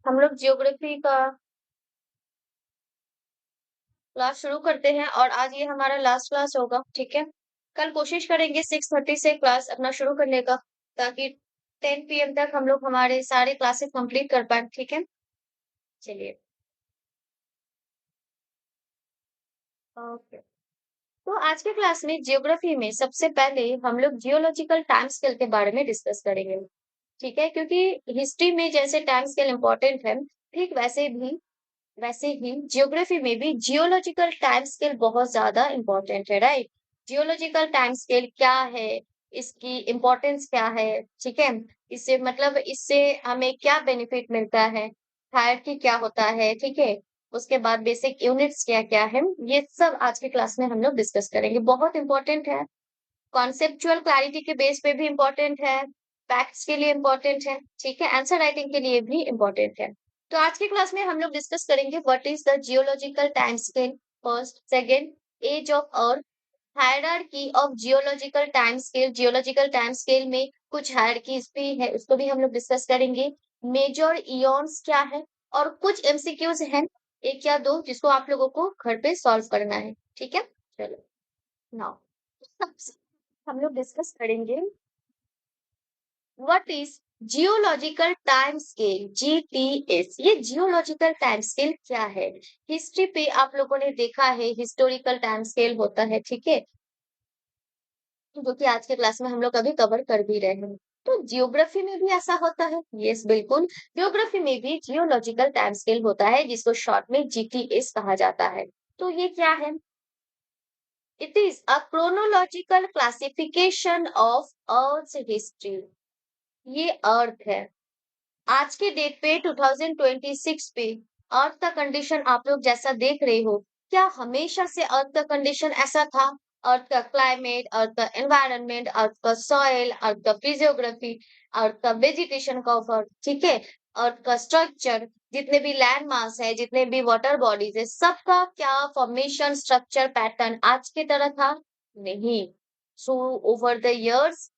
हम लोग जियोग्राफी का क्लास शुरू करते हैं और आज ये हमारा लास्ट क्लास होगा, ठीक है? कल कोशिश करेंगे 6:30 से क्लास अपना शुरू करने का, ताकि 10 पीएम तक हम लोग हमारे सारे क्लासेस कंप्लीट कर पाएँ, ठीक है? चलिए, ओके। तो आज के क्लास में जियोग्राफी में सबसे पहले हम लोग जियोलॉजिकल टाइम स्केल के बारे में डिस्कस करेंगे, ठीक है? क्योंकि हिस्ट्री में जैसे टाइम स्केल इम्पोर्टेंट है, ठीक वैसे ही जियोग्राफी में भी जियोलॉजिकल टाइम स्केल बहुत ज्यादा इंपॉर्टेंट है, राइट? जियोलॉजिकल टाइम स्केल क्या है, इसकी इम्पोर्टेंस क्या है, ठीक है? इससे मतलब इससे हमें क्या बेनिफिट मिलता है, हायरार्की क्या होता है, ठीक है? उसके बाद बेसिक यूनिट्स क्या क्या है, ये सब आज की क्लास में हम लोग डिस्कस करेंगे। बहुत इंपॉर्टेंट है, कॉन्सेप्चुअल क्लैरिटी के बेस पे भी इम्पोर्टेंट है, फैक्ट्स के लिए इम्पोर्टेंट है, ठीक है? आंसर राइटिंग के लिए भी इम्पोर्टेंट है। तो आज की क्लास में हम लोग डिस्कस करेंगे what is the geological time scale, first, second, age of earth, hierarchy of geological time scale. Geological time scale में कुछ हायरार्कीज भी है, उसको भी हम लोग डिस्कस करेंगे। मेजर इयॉन्स क्या है, और कुछ एमसीक्यूज हैं, एक या दो, जिसको आप लोगों को घर पे सॉल्व करना है, ठीक है? चलो, नाउ सबसे हम लोग डिस्कस करेंगे what is geological time scale, GTS. ये जियोलॉजिकल टाइम स्केल क्या है? हिस्ट्री पे आप लोगों ने देखा है हिस्टोरिकल टाइम स्केल होता है, ठीक है? जो कि आज के क्लास में हम लोग अभी कवर कर भी रहे हैं। तो जियोग्राफी में भी ऐसा होता है, यस बिल्कुल, जियोग्राफी में भी जियोलॉजिकल टाइम स्केल होता है, जिसको शॉर्ट में जीटीएस कहा जाता है। तो ये क्या है? It is a chronological classification of earth history. ये अर्थ है, आज के डेट पे 2026 पे अर्थ का कंडीशन आप लोग जैसा देख रहे हो, क्या हमेशा से अर्थ का कंडीशन ऐसा था? अर्थ का क्लाइमेट, अर्थ का एनवायरनमेंट, अर्थ का सॉइल, अर्थ का फिजियोग्राफी, अर्थ का वेजिटेशन कवर, ठीक है? अर्थ का स्ट्रक्चर, जितने भी लैंड मास है, जितने भी वाटर बॉडीज है, सबका क्या फॉर्मेशन, स्ट्रक्चर, पैटर्न आज की तरह था? नहीं। So over the years,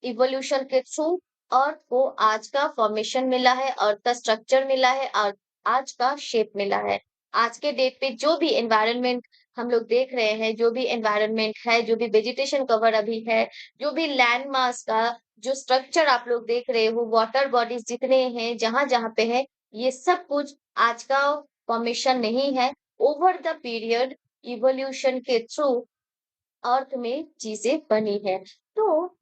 evolution के थ्रू अर्थ को आज का फॉर्मेशन मिला है, अर्थ का स्ट्रक्चर मिला है, अर्थ आज का शेप मिला है। आज के डेट पे जो भी एनवायरनमेंट हम लोग देख रहे हैं, जो भी एनवायरनमेंट है, जो भी वेजिटेशन कवर अभी है, जो भी लैंड मास का जो स्ट्रक्चर आप लोग देख रहे हो, वाटर बॉडीज जितने हैं, जहां जहां पे है, ये सब कुछ आज का फॉर्मेशन नहीं है। ओवर द पीरियड इवोल्यूशन के थ्रू अर्थ में चीजें बनी है। तो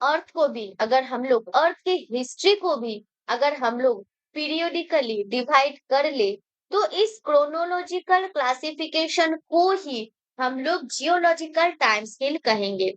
अर्थ को भी अगर हम लोग, अर्थ की हिस्ट्री को भी अगर हम लोग पीरियोडिकली डिवाइड कर ले, तो इस क्रोनोलॉजिकल क्लासिफिकेशन को ही हम लोग जियोलॉजिकल टाइम स्केल कहेंगे।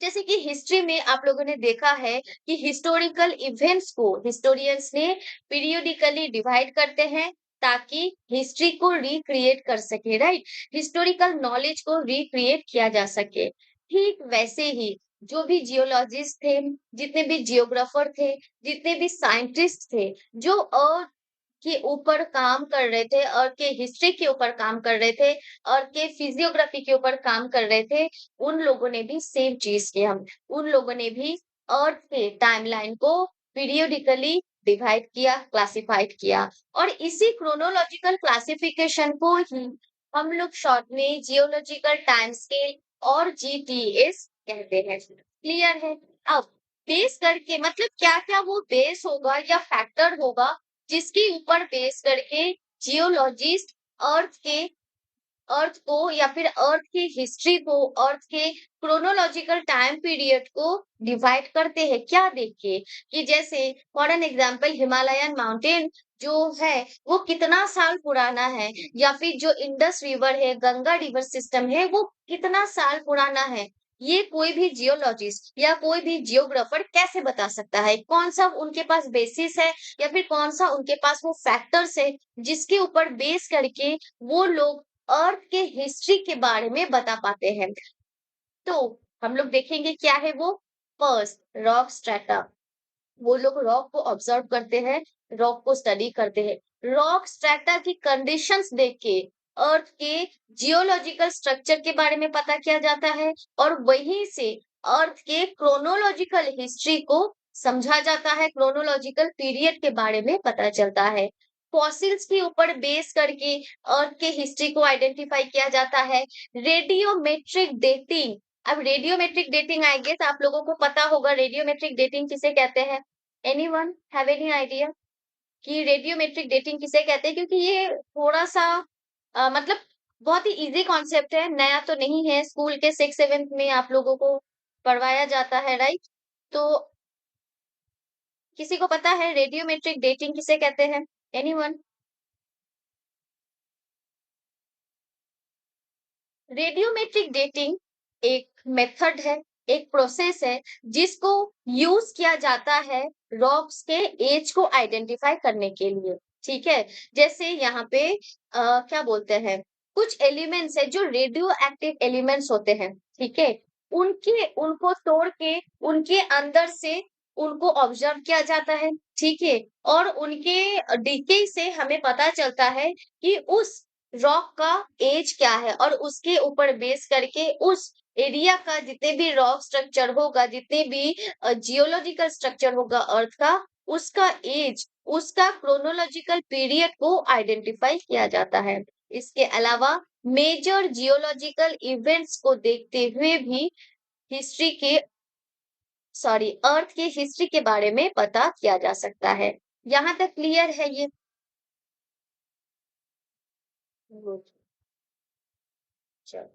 जैसे कि हिस्ट्री में आप लोगों ने देखा है कि हिस्टोरिकल इवेंट्स को हिस्टोरियंस ने पीरियोडिकली डिवाइड करते हैं, ताकि हिस्ट्री को रिक्रिएट कर सके, राइट? हिस्टोरिकल नॉलेज को रिक्रिएट किया जा सके। ठीक वैसे ही जो भी जियोलॉजिस्ट थे, जितने भी जियोग्राफर थे, जितने भी साइंटिस्ट थे, जो अर्थ के ऊपर काम कर रहे थे, अर्थ के हिस्ट्री के ऊपर काम कर रहे थे, अर्थ के फिजियोग्राफी के ऊपर काम कर रहे थे, उन लोगों ने भी सेम चीज किया। उन लोगों ने भी अर्थ के टाइमलाइन को पीरियोडिकली डिवाइड किया, क्लासिफाइड किया, और इसी क्रोनोलॉजिकल क्लासिफिकेशन को ही हम लोग शॉर्ट में जियोलॉजिकल टाइम स्केल और जीटीएस कहते हैं। क्लियर है? अब बेस करके मतलब क्या क्या वो बेस होगा या फैक्टर होगा, जिसके ऊपर बेस करके जियोलॉजिस्ट अर्थ के, अर्थ को या फिर अर्थ की हिस्ट्री को, अर्थ के क्रोनोलॉजिकल टाइम पीरियड को डिवाइड करते हैं। क्या देखिए कि जैसे for an example Himalayan mountain जो है वो कितना साल पुराना है, या फिर जो इंडस रिवर है, गंगा रिवर सिस्टम है, वो कितना साल पुराना है, ये कोई भी जियोलॉजिस्ट या कोई भी जियोग्राफर कैसे बता सकता है? कौन सा उनके पास बेसिस है, या फिर कौन सा उनके पास वो फैक्टर्स है जिसके ऊपर बेस करके वो लोग अर्थ के हिस्ट्री के बारे में बता पाते हैं? तो हम लोग देखेंगे क्या है वो। First, rock strata. वो लोग रॉक को ऑब्जर्व करते हैं, रॉक को स्टडी करते हैं, रॉक स्ट्रेटा की कंडीशंस देख के अर्थ के जियोलॉजिकल स्ट्रक्चर के बारे में पता किया जाता है, और वहीं से अर्थ के क्रोनोलॉजिकल हिस्ट्री को समझा जाता है, क्रोनोलॉजिकल पीरियड के बारे में पता चलता है। फॉसिल्स के ऊपर बेस करके अर्थ के हिस्ट्री को आइडेंटिफाई किया जाता है। रेडियोमेट्रिक डेटिंग, अब रेडियोमेट्रिक डेटिंग आई गेस आप लोगों को पता होगा रेडियोमेट्रिक डेटिंग किसे कहते हैं? एनीवन हैव एनी आइडिया कि रेडियोमेट्रिक डेटिंग किसे कहते हैं? क्योंकि ये थोड़ा-सा मतलब बहुत ही ईज़ी कॉन्सेप्ट है, नया तो नहीं है, स्कूल के 6th-7th में आप लोगों को पढ़वाया जाता है, राइट? तो किसी को पता है रेडियोमेट्रिक डेटिंग किसे कहते हैं? एनीवन? रेडियोमेट्रिक डेटिंग एक मेथड है, एक प्रोसेस है जिसको यूज किया जाता है रॉक्स के एज को आइडेंटिफाई करने के लिए। ठीक है, जैसे यहाँ पे क्या बोलते हैं, कुछ एलिमेंट्स है जो रेडियो एक्टिव एलिमेंट्स होते हैं। ठीक है, उनके उनको तोड़ के उनके अंदर से उनको ऑब्जर्व किया जाता है। ठीक है, और उनके डीके से हमें पता चलता है कि उस रॉक का एज क्या है और उसके ऊपर बेस करके उस एरिया का जितने भी रॉक स्ट्रक्चर होगा, जितने भी जियोलॉजिकल स्ट्रक्चर होगा अर्थ का, उसका एज, उसका क्रोनोलॉजिकल पीरियड को आइडेंटिफाई किया जाता है। इसके अलावा मेजर जियोलॉजिकल इवेंट्स को देखते हुए भी हिस्ट्री के अर्थ के हिस्ट्री के बारे में पता किया जा सकता है। यहाँ तक क्लियर है ये? गुड। चलो,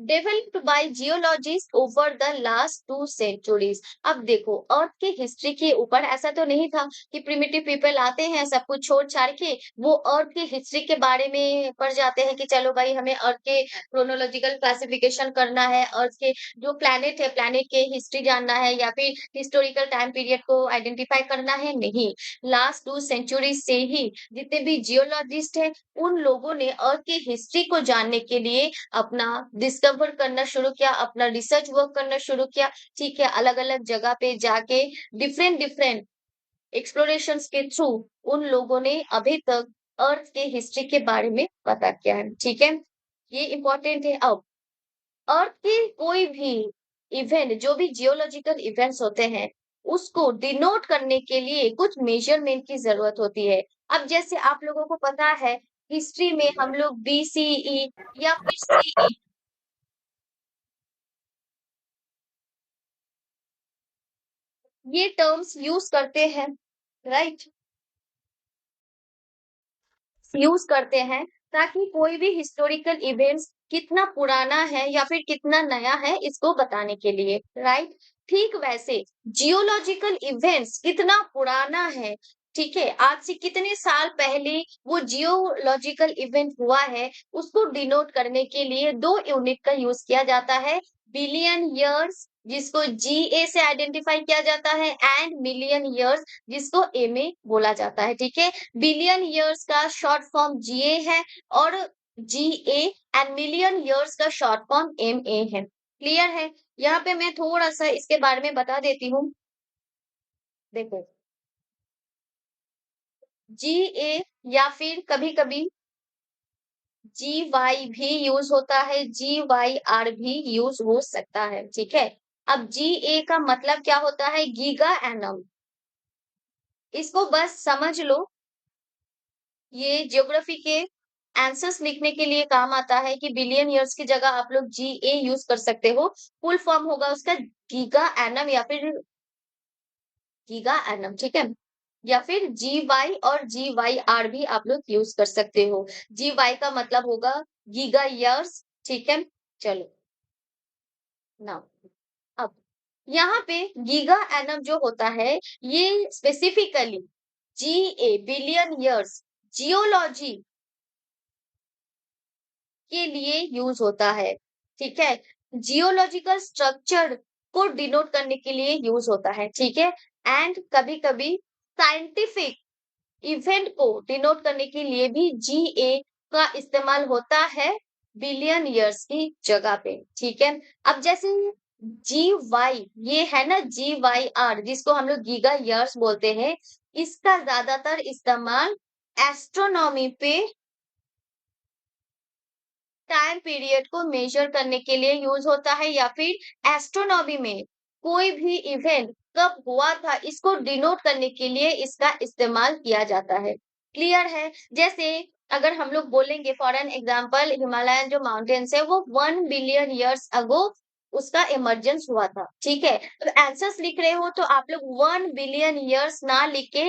developed by geologist over the last 2 centuries। अब देखो अर्थ की हिस्ट्री के ऊपर ऐसा तो नहीं था कि प्रिमिटिव पीपल आते हैं सब कुछ छोड़ छाड़ के वो अर्थ की हिस्ट्री के बारे में पढ़ जाते हैं कि चलो भाई हमें अर्थ के क्रोनोलॉजिकल क्लासिफिकेशन करना है, अर्थ के जो प्लैनेट है प्लैनेट के हिस्ट्री जानना है या फिर हिस्टोरिकल टाइम पीरियड को आइडेंटिफाई करना है, नहीं। लास्ट 2 centuries से ही जितने भी जियोलॉजिस्ट हैं उन लोगों ने अर्थ की हिस्ट्री को जानने के लिए अपना डिस्कवर करना शुरू किया, अपना रिसर्च वर्क करना शुरू किया। ठीक है, अलग-अलग जगह पे जाके डिफरेंट डिफरेंट एक्सप्लोरेशंस के थ्रू उन लोगों ने अभी तक अर्थ के हिस्ट्री के बारे में पता किया है। ठीक है, ये इम्पोर्टेंट है। अब अर्थ के कोई भी इवेंट, जो भी जियोलॉजिकल इवेंट्स होते हैं, उसको डिनोट करने के लिए कुछ मेजरमेंट की जरूरत होती है। अब जैसे आप लोगों को पता है हिस्ट्री में हम लोग बीसीई या फिर सीई, ये टर्म्स यूज करते हैं, राइट? यूज करते हैं ताकि कोई भी हिस्टोरिकल इवेंट्स कितना पुराना है या फिर कितना नया है इसको बताने के लिए, राइट? ठीक वैसे जियोलॉजिकल इवेंट्स कितना पुराना है, ठीक है, आज से कितने साल पहले वो जियोलॉजिकल इवेंट हुआ है, उसको डिनोट करने के लिए दो यूनिट का यूज किया जाता है। बिलियन ईयर्स जिसको जीए से आइडेंटिफाई किया जाता है एंड मिलियन ईयर्स जिसको ए में बोला जाता है। ठीक है, बिलियन ईयर्स का शॉर्ट फॉर्म जीए है और जीए एंड मिलियन ईयर्स का शॉर्ट फॉर्म एमए है। क्लियर है? यहाँ पे मैं थोड़ा सा इसके बारे में बता देती हूँ। देखो, जीए या फिर कभी कभी जी वाई भी यूज होता है, जी वाई आर भी यूज हो सकता है। ठीक है, अब जी ए का मतलब क्या होता है? Giga annum. इसको बस समझ लो, ये ज्योग्राफी के आंसर्स लिखने के लिए काम आता है कि बिलियन ईयर्स की जगह आप लोग जीए यूज कर सकते हो। फुल फॉर्म होगा उसका गीगा एनम या फिर गीगा एनम। ठीक है, या फिर जी वाई और जी वाई आर भी आप लोग यूज कर सकते हो। जी वाई का मतलब होगा गीगा ईयर्स। ठीक है, चलो ना, अब यहाँ पे गीगा एनम जो होता है ये स्पेसिफिकली जीए बिलियन ईयर्स जियोलॉजी के लिए यूज होता है। ठीक है, जियोलॉजिकल स्ट्रक्चर को डिनोट करने के लिए यूज होता है। ठीक है, एंड कभी कभी साइंटिफिक इवेंट को डिनोट करने के लिए भी जीए का इस्तेमाल होता है बिलियन ईयर्स की जगह पे। ठीक है, अब जैसे जी वाई ये है ना, जी वाई आर जिसको हम लोग गीगा ईयर्स बोलते हैं, इसका ज्यादातर इस्तेमाल एस्ट्रोनॉमी पे टाइम पीरियड को मेजर करने के लिए यूज होता है या फिर एस्ट्रोनॉमी में कोई भी इवेंट कब हुआ था, इसको डिनोट करने के लिए इसका इस्तेमाल किया जाता है। क्लियर है? जैसे अगर हम लोग बोलेंगे फॉर एन एग्जांपल हिमालयन जो माउंटेन्स है वो 1 बिलियन इयर्स अगो उसका इमर्जेंस हुआ था, ठीक है? तो आंसर्स लिख रहे हो तो आप लोग 1 बिलियन इयर्स ना लिख के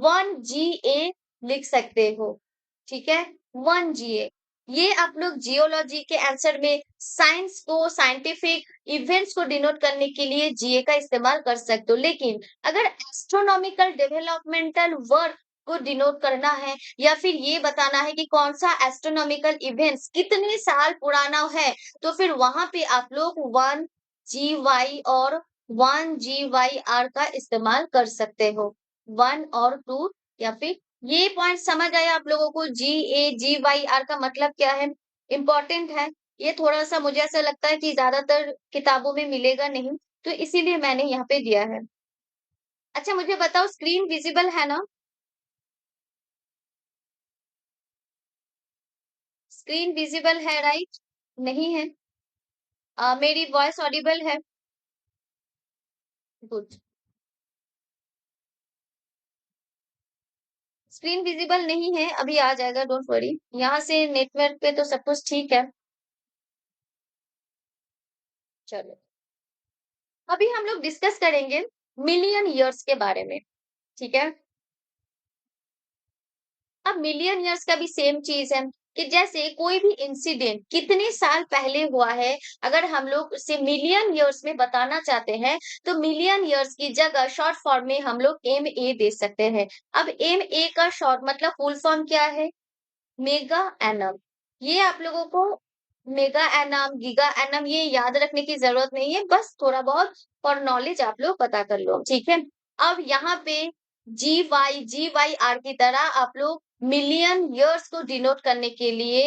1 जीए लिख सकते हो, ठीक है? 1 जीए। ये आप लोग जियोलॉजी के आंसर में साइंस को साइंटिफिक इवेंट्स को डिनोट करने के लिए जीए का इस्तेमाल कर सकते हो। लेकिन अगर एस्ट्रोनॉमिकल डेवलपमेंटल वर्क को डिनोट करना है या फिर ये बताना है कि कौन सा एस्ट्रोनॉमिकल इवेंट्स कितने साल पुराना है, तो फिर वहां पे आप लोग 1 जी वाई और 1 जी वाई आर का इस्तेमाल कर सकते हो। 1 और 2 या फिर ये पॉइंट समझ आया आप लोगों को जी ए जी वाई आर का मतलब क्या है? इम्पोर्टेंट है। ये थोड़ा-सा मुझे ऐसा लगता है कि ज़्यादातर किताबों में मिलेगा नहीं, तो इसीलिए मैंने यहाँ पे दिया है। अच्छा मुझे बताओ स्क्रीन विज़िबल है ना? स्क्रीन विज़िबल है राइट? नहीं है? मेरी वॉइस ऑडिबल है? गुड। स्क्रीन विज़िबल नहीं है, अभी आ जाएगा डोंट वरी। यहाँ से नेटवर्क पे तो सब कुछ ठीक है। चलो, अभी हम लोग डिस्कस करेंगे मिलियन ईयर्स के बारे में, ठीक है? अब मिलियन ईयर्स का भी सेम चीज है कि जैसे कोई भी इंसिडेंट कितने साल पहले हुआ है, अगर हम लोग उसे मिलियन ईयर्स में बताना चाहते हैं तो मिलियन ईयर्स की जगह शॉर्ट फॉर्म में हम लोग एम ए दे सकते हैं। अब एम ए का शॉर्ट मतलब फुल फॉर्म क्या है? Mega annum. ये आप लोगों को मेगा एनम गीगा एनम ये याद रखने की जरूरत नहीं है, बस थोड़ा बहुत फॉर नॉलेज आप लोग पता कर लो, ठीक है? अब यहाँ पे जी वाई आर की तरह आप लोग मिलियन ईयर्स को डिनोट करने के लिए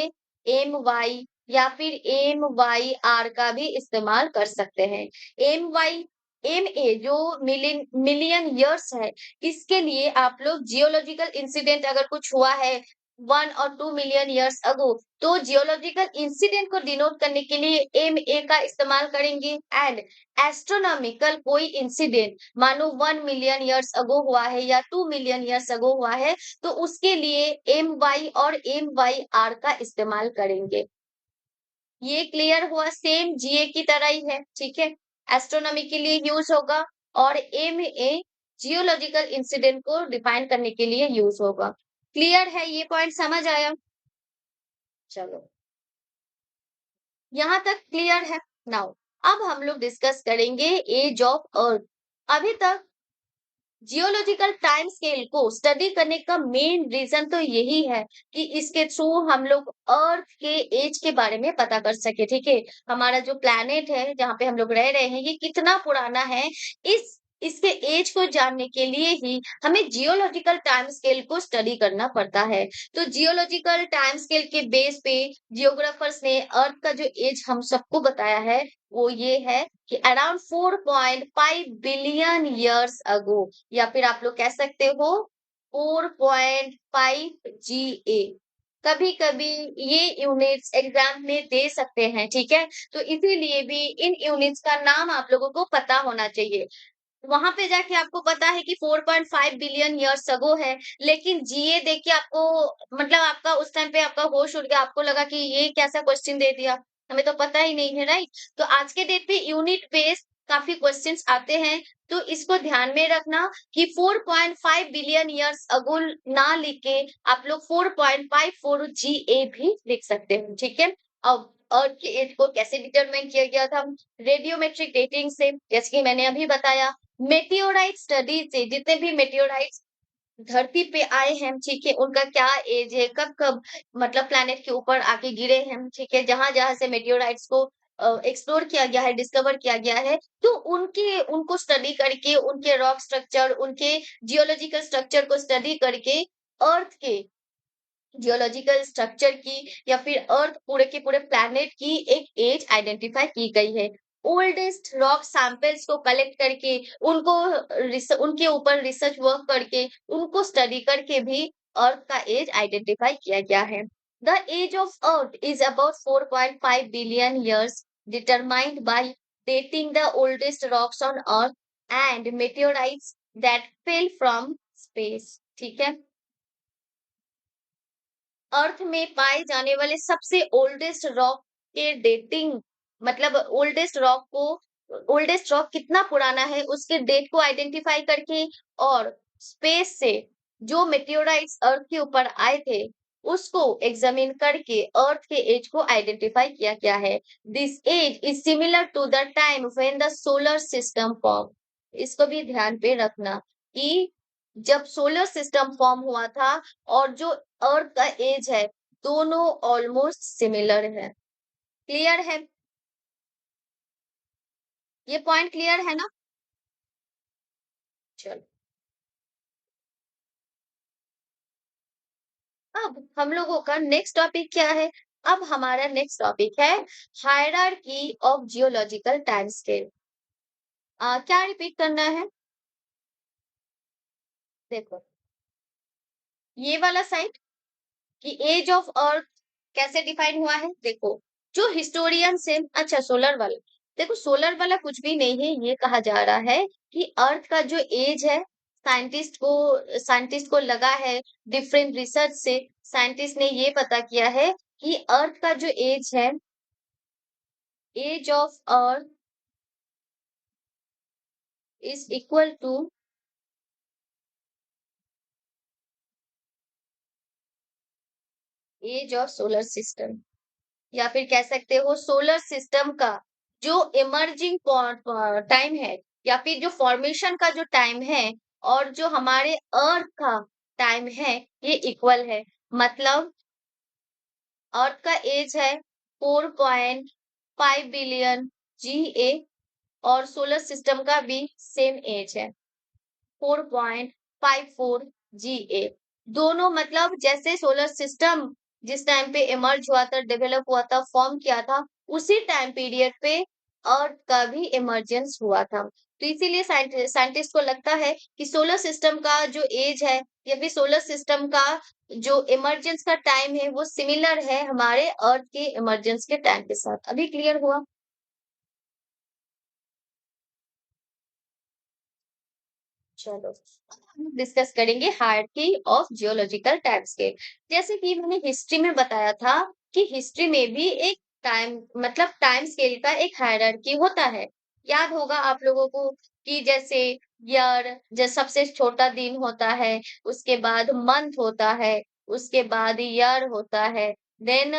एम वाई या फिर एम वाई आर का भी इस्तेमाल कर सकते हैं। एम वाई एम ए जो मिलियन ईयर्स है, इसके लिए आप लोग जियोलॉजिकल इंसिडेंट अगर कुछ हुआ है 1 और 2 मिलियन इयर्स अगो, तो जियोलॉजिकल इंसिडेंट को डिनोट करने के लिए एम ए का इस्तेमाल करेंगे। एंड एस्ट्रोनॉमिकल कोई इंसिडेंट मानो 1 मिलियन इयर्स अगो हुआ है या 2 मिलियन इयर्स अगो हुआ है, तो उसके लिए एम वाई और एम वाई आर का इस्तेमाल करेंगे। ये क्लियर हुआ? सेम जीए की तरह ही है, ठीक है? एस्ट्रोनॉमी के लिए यूज होगा और एम ए जियोलॉजिकल इंसिडेंट को डिफाइन करने के लिए यूज होगा। क्लियर है? ये पॉइंट समझ आया? चलो, यहाँ तक क्लियर है। नाउ अब हम लोग डिस्कस करेंगे एज ऑफ अर्थ। अभी तक जियोलॉजिकल टाइम स्केल को स्टडी करने का मेन रीजन तो यही है कि इसके थ्रू हम लोग अर्थ के एज के बारे में पता कर सके, ठीक है? हमारा जो प्लैनेट है जहाँ पे हम लोग रह रहे हैं ये कितना पुराना है, इस इसके एज को जानने के लिए ही हमें जियोलॉजिकल टाइम स्केल को स्टडी करना पड़ता है। तो जियोलॉजिकल टाइम स्केल के बेस पे जियोग्राफर्स ने अर्थ का जो एज हम सबको बताया है वो ये है कि अराउंड 4.5 बिलियन इयर्स अगो, या फिर आप लोग कह सकते हो 4.5 जीए। कभी कभी ये यूनिट्स एग्जाम में दे सकते हैं, ठीक है? तो इसीलिए भी इन यूनिट्स का नाम आप लोगों को पता होना चाहिए। वहां पे जाके आपको पता है कि 4.5 बिलियन इयर्स अगो है, लेकिन जीए देख के आपको मतलब आपका उस टाइम पे आपका होश उड़ गया, आपको लगा कि ये कैसा क्वेश्चन दे दिया, हमें तो पता ही नहीं है, राइट? तो आज के डेट पे यूनिट बेस्ड काफी क्वेश्चंस आते हैं, तो इसको ध्यान में रखना कि 4.5 बिलियन इयर्स अगो ना लिख के आप लोग 4.54 जीए भी लिख सकते हो, ठीक है? अब अर्थ के एज को कैसे डिटरमाइन किया गया था? रेडियोमेट्रिक डेटिंग से, जैसे कि मैंने अभी बताया। मेटेओराइट स्टडी से जितने भी मेटेओराइट्स धरती पे आए हैं, ठीक है? उनका क्या एज है, कब-कब मतलब प्लैनेट के ऊपर आके गिरे हैं, ठीक है? जहाँ-जहाँ से मेटेओराइट्स को एक्सप्लोर किया गया है, डिस्कवर किया गया है, तो उनके उनको स्टडी करके, उनके रॉक स्ट्रक्चर, उनके जियोलॉजिकल स्ट्रक्चर को स्टडी करके अर्थ के जियोलॉजिकल स्ट्रक्चर की या फिर अर्थ पूरे के पूरे प्लैनेट की एक एज आइडेंटिफाई की गई है। ओल्डेस्ट रॉक सैंपल्स को कलेक्ट करके उनको उनके ऊपर रिसर्च वर्क करके उनको स्टडी करके भी अर्थ का एज आइडेंटिफाई किया गया है। The age of earth is about 4.5 billion years determined by dating the oldest rocks on earth and meteorites that fell from space. ठीक है, अर्थ में पाए जाने वाले सबसे ओल्डेस्ट रॉक के डेटिंग, मतलब ओल्डेस्ट रॉक कितना पुराना है उसके डेट को आइडेंटिफाई करके, और स्पेस से जो मेटेओराइट्स अर्थ के ऊपर आए थे उसको एग्जामिन करके अर्थ के एज को आइडेंटिफाई किया गया है। This age is similar to the time when the solar system form. इसको भी ध्यान पे रखना कि जब सोलर सिस्टम फॉर्म हुआ था और जो अर्थ का एज है, दोनों ऑलमोस्ट सिमिलर है। क्लियर है? ये पॉइंट क्लियर है ना? चलो, अब हम लोगों का नेक्स्ट टॉपिक क्या है? अब हमारा नेक्स्ट टॉपिक है hierarchy of geological time scale. क्या रिपीट करना है? देखो, ये वाला साइड कि एज ऑफ अर्थ कैसे डिफाइन हुआ है। देखो, जो हिस्टोरियन से, अच्छा सोलर वाला, देखो सोलर वाला कुछ भी नहीं है, ये कहा जा रहा है कि अर्थ का जो एज है, साइंटिस्ट को लगा है, डिफरेंट रिसर्च से साइंटिस्ट ने ये पता किया है कि अर्थ का जो एज है, age of earth is equal to age of solar system, या फिर कह सकते हो सोलर सिस्टम का जो इमर्जिंग टाइम है, या फिर जो फॉर्मेशन का जो टाइम है, और जो हमारे अर्थ का टाइम है, ये इक्वल है। मतलब अर्थ का एज है 4.5 बिलियन जीए, और सोलर सिस्टम का भी सेम एज है 4.54 जीए। दोनों मतलब जैसे सोलर सिस्टम जिस टाइम पे इमर्ज हुआ था, डेवलप हुआ था, फॉर्म किया था, उसी टाइम पीरियड पे अर्थ का भी इमर्जेंस हुआ था। तो इसीलिए साइंटिस्ट को लगता है कि सोलर सिस्टम का जो एज है, या फिर सोलर सिस्टम का जो इमर्जेंस का टाइम है, वो सिमिलर है हमारे अर्थ के इमर्जेंस के टाइम के साथ। अभी क्लियर हुआ? चलो, अब हम डिस्कस करेंगे hierarchy of geological time scale. जैसे कि मैंने हिस्ट्री में बताया था कि हिस्ट्री में भी एक टाइम, मतलब टाइम स्केल का एक हायरार्की होता है। याद होगा आप लोगों को कि जैसे ईयर, जो सबसे छोटा दिन होता है, उसके बाद मंथ होता है, उसके बाद ईयर होता है, देन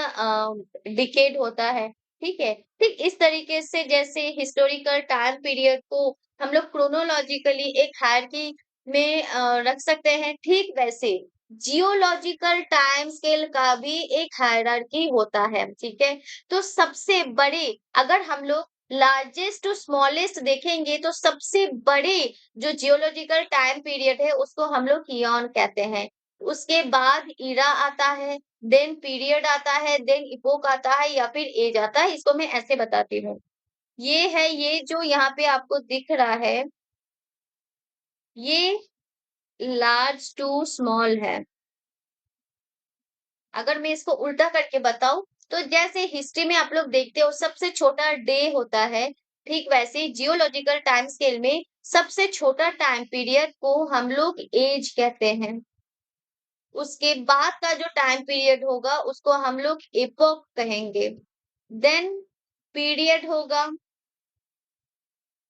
डिकेड होता है। ठीक है, ठीक इस तरीके से जैसे हिस्टोरिकल टाइम पीरियड को हम लोग क्रोनोलॉजिकली एक हायरार्की में रख सकते हैं, ठीक वैसे जियोलॉजिकल टाइम स्केल का भी एक हायरार्की होता है। ठीक है, तो सबसे बड़े, अगर हम लोग लार्जेस्ट टू स्मॉलेस्ट देखेंगे, तो सबसे बड़े जो जियोलॉजिकल टाइम पीरियड है उसको हम लोग इयॉन कहते हैं। उसके बाद इरा आता है, देन पीरियड आता है, देन इपोक आता है, या फिर एज आता है। इसको मैं ऐसे बताती हूँ। ये है, ये जो यहाँ पे आपको दिख रहा है, ये लार्ज टू स्मॉल है। अगर मैं इसको उल्टा करके बताऊं, तो जैसे हिस्ट्री में आप लोग देखते हो सबसे छोटा डे होता है, ठीक वैसे ही जियोलॉजिकल टाइम स्केल में सबसे छोटा टाइम पीरियड को हम लोग एज कहते हैं। उसके बाद का जो टाइम पीरियड होगा उसको हम लोग एपोक कहेंगे। देन पीरियड होगा,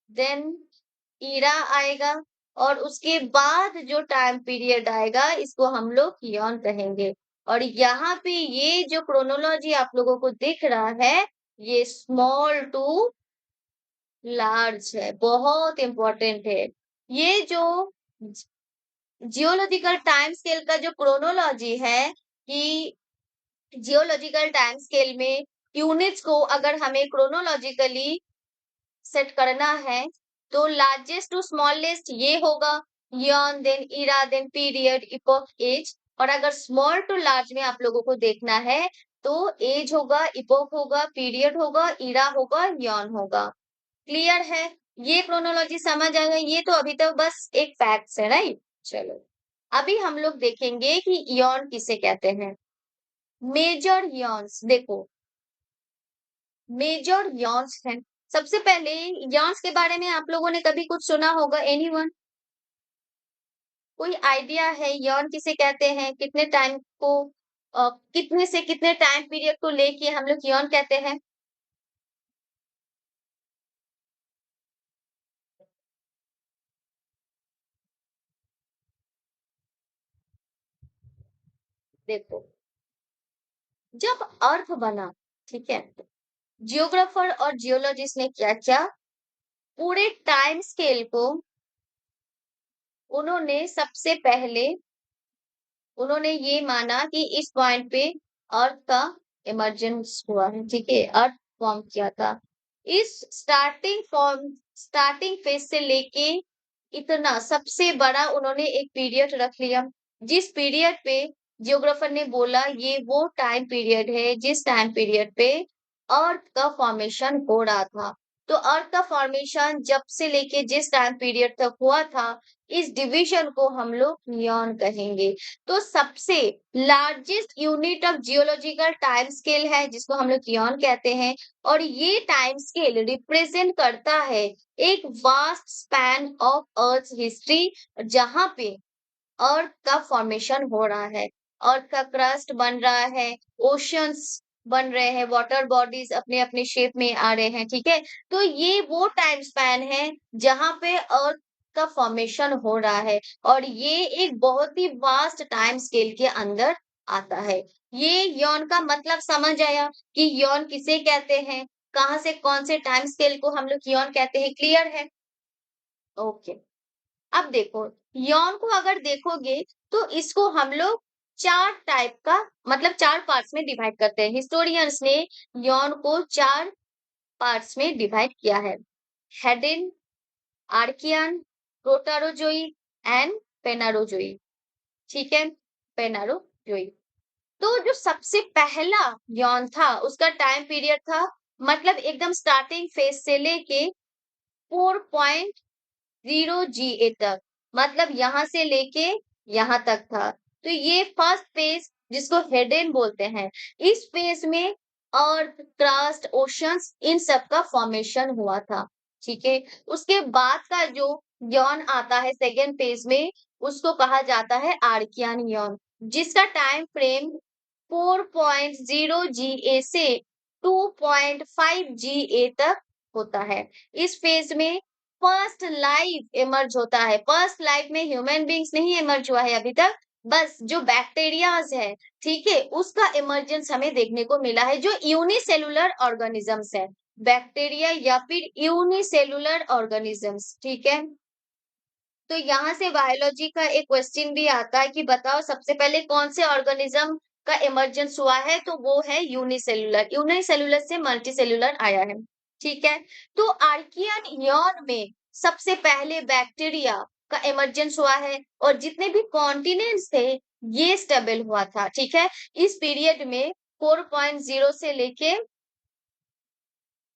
देन ईरा आएगा, और उसके बाद जो टाइम पीरियड आएगा इसको हम लोग इयॉन कहेंगे। और यहाँ पे ये जो क्रोनोलॉजी आप लोगों को दिख रहा है, ये स्मॉल टू लार्ज है, बहुत इंपॉर्टेंट है। ये जो जियोलॉजिकल टाइम स्केल का जो क्रोनोलॉजी है, कि जियोलॉजिकल टाइम स्केल में यूनिट्स को अगर हमें क्रोनोलॉजिकली सेट करना है, तो लार्जेस्ट टू स्मॉलेस्ट ये होगा, यॉन, देन इरा, देन पीरियड, इपोक, एज। और अगर स्मॉल टू लार्ज में आप लोगों को देखना है, तो एज होगा, इपोक होगा, पीरियड होगा, इरा होगा, यॉन होगा। क्लियर है? ये क्रोनोलॉजी समझ आ गई? ये तो अभी तक बस एक फैक्ट्स है, राइट? चलो, अभी हम लोग देखेंगे कि इयॉन किसे कहते हैं। मेजर इयॉन्स, देखो मेजर इयॉन्स हैं, सबसे पहले यॉन्स के बारे में आप लोगों ने कभी कुछ सुना होगा? एनीवन? कोई आइडिया है यॉन किसे कहते हैं? कितने टाइम को कितने से कितने टाइम पीरियड को लेके हम लोग यॉन कहते हैं? देखो, जब अर्थ बना, ठीक है? जियोग्राफर और जियोलॉजिस्ट ने क्या किया? पूरे टाइम स्केल को उन्होंने सबसे पहले उन्होंने ये माना कि इस पॉइंट पे अर्थ का इमर्जेंस हुआ है, ठीक है? अर्थ फॉर्म किया था। इस स्टार्टिंग फेज से लेके इतना सबसे बड़ा उन्होंने एक पीरियड रख लिया, जिस पीरियड पे जियोग्राफर ने बोला ये वो टाइम पीरियड है जिस टाइम पीरियड पे अर्थ का फॉर्मेशन हो रहा था। तो अर्थ का फॉर्मेशन जब से लेके जिस टाइम पीरियड तक हुआ था, इस डिवीजन को हम लोग नियॉन कहेंगे। तो सबसे largest unit of geological time scale है जिसको हम लोग नियॉन कहते हैं, और ये टाइम स्केल रिप्रेजेंट करता है एक vast span of earth history, जहां पे अर्थ का फॉर्मेशन हो रहा है, अर्थ का क्रस्ट बन रहा है, ओशंस बन रहे हैं, वाटर बॉडीज अपने अपने शेप में आ रहे हैं, ठीक है? तो ये वो टाइम स्पैन है जहां पे अर्थ का फॉर्मेशन हो रहा है, और ये एक बहुत ही वास्ट टाइम स्केल के अंदर आता है। ये यौन का मतलब समझ आया कि यौन किसे कहते हैं, कहाँ से कौन से टाइम स्केल को हम लोग यौन कहते हैं, क्लियर है? ओके। अब देखो, यौन को अगर देखोगे तो इसको हम लोग 4 टाइप का मतलब 4 पार्ट्स में डिवाइड करते हैं। हिस्टोरियंस ने यौन को 4 पार्ट्स में डिवाइड किया है। Hadean, Archean, Proterozoic and Phanerozoic. ठीक है? पेनारोजोइक। तो जो सबसे पहला यौन था उसका टाइम पीरियड था, मतलब एकदम स्टार्टिंग फेज से लेके 4.0 जीए तक, मतलब यहाँ से लेके यहाँ तक था। तो ये फर्स्ट फेज जिसको हेडेन बोलते हैं, इस फेज में अर्थ, क्रस्ट, ओशंस इन सब का फॉर्मेशन हुआ था, ठीक है? उसके बाद का जो यौन आता है सेकेंड फेज में, उसको कहा जाता है आर्कियन यौन, जिसका टाइम फ्रेम 4.0 जीए से 2.5 जीए तक होता है। इस फेज में फर्स्ट लाइफ इमर्ज होता है। फर्स्ट लाइफ में ह्यूमन बींग्स नहीं इमर्ज हुआ है अभी तक, बस जो बैक्टीरियाज है, ठीक है, उसका इमर्जेंस हमें देखने को मिला है, जो यूनिसेलुलर ऑर्गेनिजम्स है, बैक्टीरिया या फिर यूनिसेलुलर ऑर्गेनिजम्स, ठीक है? तो यहाँ से बायोलॉजी का एक क्वेश्चन भी आता है कि बताओ सबसे पहले कौन से ऑर्गेनिज्म का इमर्जेंस हुआ है, तो वो है यूनिसेलुलर। यूनिसेलुलर से मल्टीसेलुलर आया है, ठीक है? तो आर्कियन यॉन में सबसे पहले बैक्टीरिया का इमर्जेंस हुआ है, और जितने भी कॉन्टिनेंट्स थे ये स्टेबल हुआ था, ठीक है? इस पीरियड में 4.0 से लेके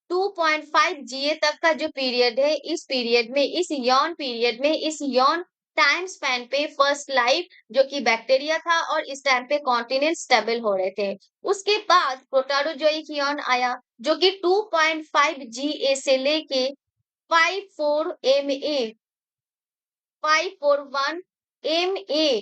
2.5 जीए तक का जो पीरियड है, इस पीरियड में, इस यौन पीरियड में, इस यौन टाइम स्पैन पे फर्स्ट लाइफ जो कि बैक्टीरिया था, और इस टाइम पे कॉन्टिनेंट स्टेबल हो रहे थे। उसके बाद प्रोटोजोइक यौन आया जो कि 2.5 जीए से लेके 54 एमए 541 एमए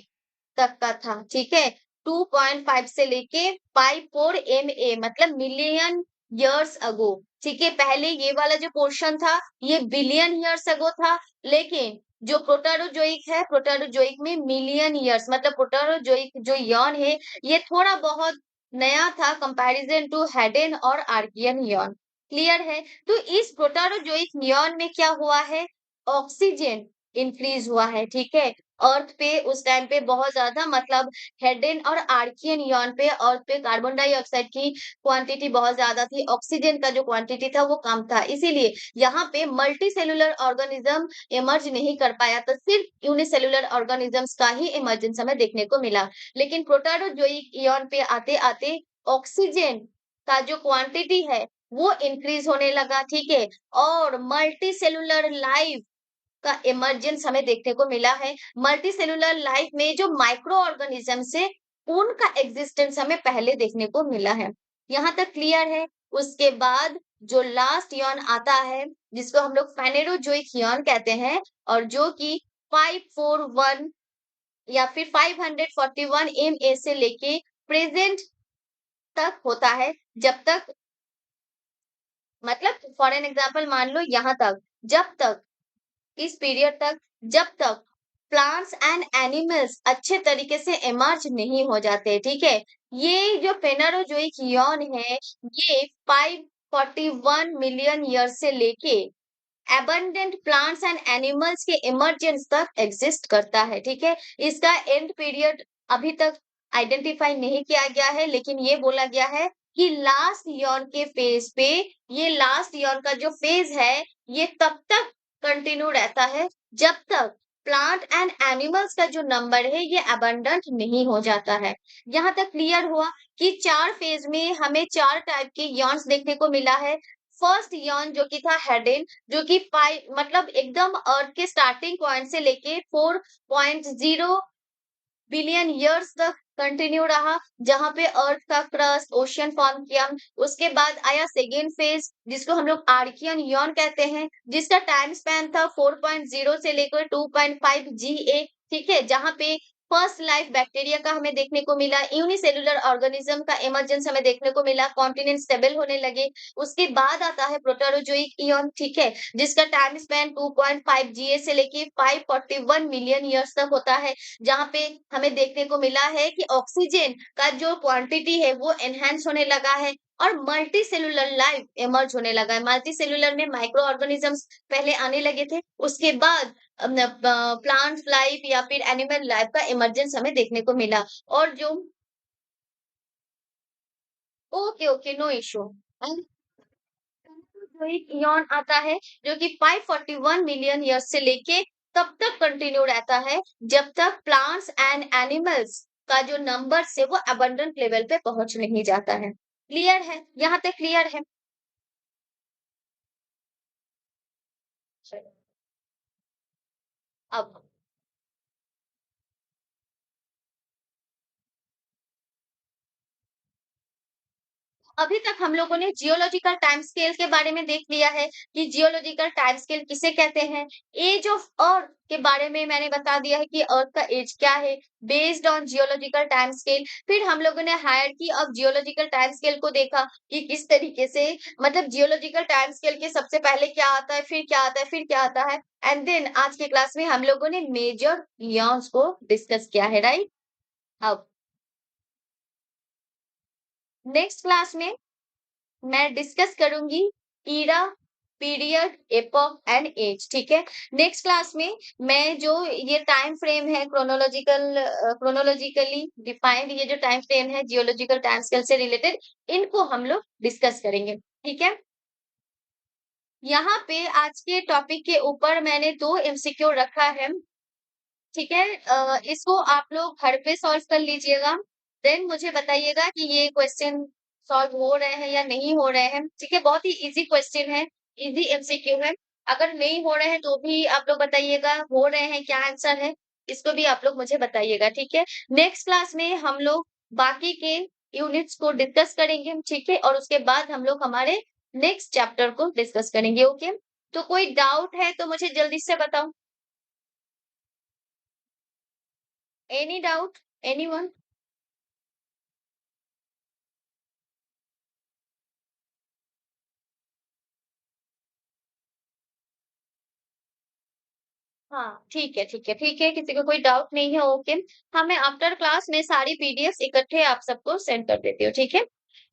तक का था, ठीक है? 2.5 से लेके 54 एमए मतलब मिलियन इयर्स अगो, ठीक है? पहले ये वाला जो पोर्शन था ये बिलियन इयर्स अगो था, लेकिन जो प्रोटोजोइक है, प्रोटोजोइक में मिलियन इयर्स, मतलब प्रोटोजोइक जो यॉन है ये थोड़ा बहुत नया था कंपैरिजन टू हेडेन और आर्कियन यॉन, क्लियर है? तो इस प्रोटोजोइक यॉन में क्या हुआ है, ऑक्सीजन इंक्रीज हुआ है, ठीक है? अर्थ पे उस टाइम पे बहुत ज्यादा, मतलब हेडेन और आर्कियन यॉन पे अर्थ पे कार्बन डाइऑक्साइड की क्वांटिटी बहुत ज्यादा थी, ऑक्सीजन का जो क्वांटिटी था वो कम था, इसीलिए यहाँ पे मल्टी सेलुलर ऑर्गेनिज्म इमर्ज नहीं कर पाया, तो सिर्फ यूनिसेलुलर ऑर्गेनिजम्स का ही इमर्जेंस हमें देखने को मिला। लेकिन प्रोटोजोइक इयॉन पे आते आते ऑक्सीजन का जो क्वांटिटी है वो इंक्रीज होने लगा, ठीक है? और मल्टी सेलुलर लाइफ का इमर्जेंस हमें देखने को मिला है। मल्टी सेलुलर लाइफ में जो माइक्रो ऑर्गेनिजम्स है उनका एग्जिस्टेंस हमें पहले देखने को मिला है। यहाँ तक क्लियर है? उसके बाद जो लास्ट इयॉन आता है, जिसको हम लोग फेनेरोजोइक इयॉन कहते हैं और जो कि 541 या फिर 541 MA से लेके प्रेजेंट तक होता है। जब तक मतलब फॉर एन एग्जांपल मान लो यहाँ तक, जब तक इस पीरियड तक जब तक प्लांट्स एंड एनिमल्स अच्छे तरीके से इमर्ज नहीं हो जाते, ठीक है। ये जो फेनरोजोइक इयॉन है, ये 541 मिलियन ईयर से लेके एबंडेंट प्लांट्स एंड एनिमल्स के इमर्जेंस तक एग्जिस्ट करता है, ठीक है। इसका एंड पीरियड अभी तक आइडेंटिफाई नहीं किया गया है, लेकिन ये बोला गया है कि लास्ट ईयन के फेज पे, ये लास्ट ईयन का जो फेज है, ये तब तक कंटिन्यू रहता है जब तक प्लांट एंड एनिमल्स का जो नंबर है ये अबंडेंट नहीं हो जाता है। यहाँ तक क्लियर हुआ कि चार फेज में हमें चार टाइप के इयॉन्स देखने को मिला है। फर्स्ट इयॉन जो कि था हेडेन, जो कि फाइव मतलब एकदम अर्थ के स्टार्टिंग पॉइंट से लेके 4.0 बिलियन ईयर्स तक कंटिन्यू रहा, जहां पे अर्थ का क्रस्ट ओशियन फॉर्म किया। उसके बाद आया सेकेंड फेज, जिसको हम लोग आर्कियन इयॉन कहते हैं, जिसका टाइम स्पैन था 4.0 से लेकर 2.5 GA, ठीक है। जहां पे फर्स्ट लाइफ बैक्टीरिया का हमें देखने को मिला, यूनिसेलुलर ऑर्गेनिज्म का इमर्जेंस हमें देखने को मिला, कॉन्टिनेंट स्टेबल होने लगे। उसके बाद आता है प्रोटेरोजोइक इयॉन, ठीक है, जिसका टाइम स्पैन 2.5 GA से लेके 541 मिलियन ईयर्स तक होता है, जहाँ पे हमें देखने को मिला है कि ऑक्सीजन का जो क्वांटिटी है वो एनहांस होने लगा है और मल्टी सेलुलर लाइफ इमर्ज होने लगा है। मल्टी सेलुलर में माइक्रो ऑर्गेनिजम्स पहले आने लगे थे, उसके बाद प्लांट लाइफ या फिर एनिमल लाइफ का इमर्जेंस हमें देखने को मिला। और जो ओके ओके नो इशू, जो एक इयॉन आता है जो कि 541 मिलियन ईयर से लेके तब तक कंटिन्यू रहता है जब तक प्लांट्स एंड एनिमल्स का जो नंबर है वो अबंडेंट लेवल पे पहुंच नहीं जाता है। क्लियर है, यहाँ तक क्लियर है। चलो, अब अभी तक हम लोगों ने जियोलॉजिकल टाइम स्केल के बारे में देख लिया है कि जियोलॉजिकल टाइम स्केल किसे कहते हैं। एज ऑफ अर्थ के बारे में मैंने बता दिया है कि अर्थ का एज क्या है based on geological time scale. फिर हम लोगों ने hierarchy of geological time scale को देखा कि किस तरीके से मतलब जियोलॉजिकल टाइम स्केल के सबसे पहले क्या आता है, फिर क्या आता है, फिर क्या आता है। एंड देन आज की क्लास में हम लोगों ने मेजर इयॉन्स को डिस्कस किया है, राइट। अब नेक्स्ट क्लास में मैं डिस्कस करूंगी era, period, epoch and age, ठीक है। नेक्स्ट क्लास में मैं जो ये टाइम फ्रेम है क्रोनोलॉजिकली डिफाइंड ये जो टाइम फ्रेम है जियोलॉजिकल टाइम स्केल से रिलेटेड, इनको हम लोग डिस्कस करेंगे, ठीक है। यहाँ पे आज के टॉपिक के ऊपर मैंने 2 MCQ रखा है, ठीक है। इसको आप लोग घर पे सॉल्व कर लीजिएगा। देन मुझे बताइएगा कि ये क्वेश्चन सॉल्व हो रहे हैं या नहीं हो रहे हैं, ठीक है। बहुत ही इजी क्वेश्चन है, इजी एमसीक्यू है। अगर नहीं हो रहे हैं तो भी आप लोग बताइएगा, हो रहे हैं क्या आंसर है, इसको भी आप लोग मुझे बताइएगा, ठीक है। नेक्स्ट क्लास में हम लोग बाकी के यूनिट्स को डिस्कस करेंगे, ठीक है, और उसके बाद हम लोग हमारे नेक्स्ट चैप्टर को डिस्कस करेंगे, ओके। तो कोई डाउट है तो मुझे जल्दी से बताओ। Any doubt, anyone? हाँ, ठीक है, ठीक है, ठीक है, किसी को कोई डाउट नहीं है, ओके। हाँ, मैं आफ्टर क्लास में सारी पीडीएफ इकट्ठे आप सबको सेंड कर देती हूँ, ठीक है।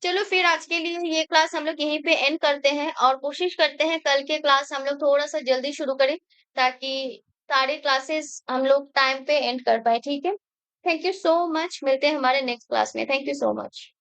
चलो फिर आज के लिए ये क्लास हम लोग यहीं पे एंड करते हैं और कोशिश करते हैं कल के क्लास हम लोग थोड़ा सा जल्दी शुरू करें ताकि सारे क्लासेस हम लोग टाइम पे एंड कर पाए, ठीक है। थैंक यू सो मच, मिलते हैं हमारे नेक्स्ट क्लास में। Thank you so much.